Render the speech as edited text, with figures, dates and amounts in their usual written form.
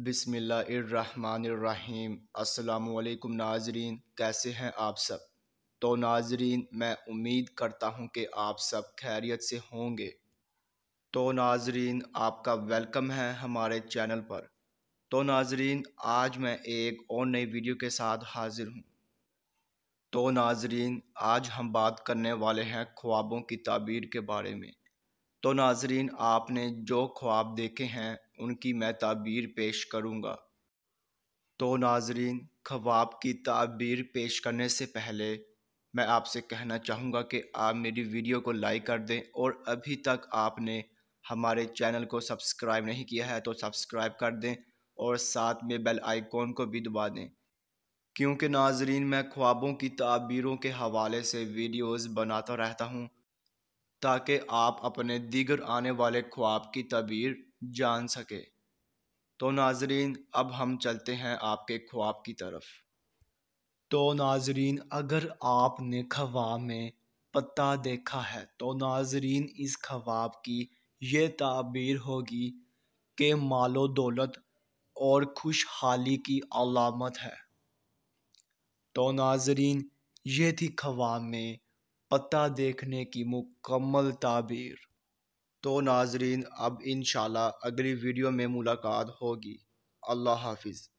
بسم اللہ الرحمن الرحیم۔ السلام علیکم ناظرین، کیسے ہیں آپ سب؟ تو ناظرین، میں امید کرتا ہوں کہ آپ سب خیریت سے ہوں گے۔ تو ناظرین، آپ کا ویلکم ہے ہمارے چینل پر۔ تو ناظرین، آج میں ایک اور نئی ویڈیو کے ساتھ حاضر ہوں۔ تو ناظرین، آج ہم بات کرنے والے ہیں خوابوں کی تعبیر کے بارے میں۔ تو ناظرین، آپ نے جو خواب دیکھے ہیں ان کی میں تعبیر پیش کروں گا۔ تو ناظرین، خواب کی تعبیر پیش کرنے سے پہلے میں آپ سے کہنا چاہوں گا کہ آپ میری ویڈیو کو لائک کر دیں، اور ابھی تک آپ نے ہمارے چینل کو سبسکرائب نہیں کیا ہے تو سبسکرائب کر دیں، اور ساتھ میں بیل آئیکن کو بھی دبا دیں، کیونکہ ناظرین میں خوابوں کی تعبیروں کے حوالے سے ویڈیوز بناتا رہتا ہوں تاکہ آپ اپنے دیگر آنے والے خواب کی تعبیر جان سکے۔ تو ناظرین، اب ہم چلتے ہیں آپ کے خواب کی طرف۔ تو ناظرین، اگر آپ نے خواب میں پتا دیکھا ہے تو ناظرین اس خواب کی یہ تعبیر ہوگی کہ مال و دولت اور خوشحالی کی علامت ہے۔ تو ناظرین، یہ تھی خواب میں پتا دیکھنے کی مکمل تعبیر۔ تو ناظرین، اب انشاءاللہ اگلی ویڈیو میں ملاقات ہوگی۔ اللہ حافظ۔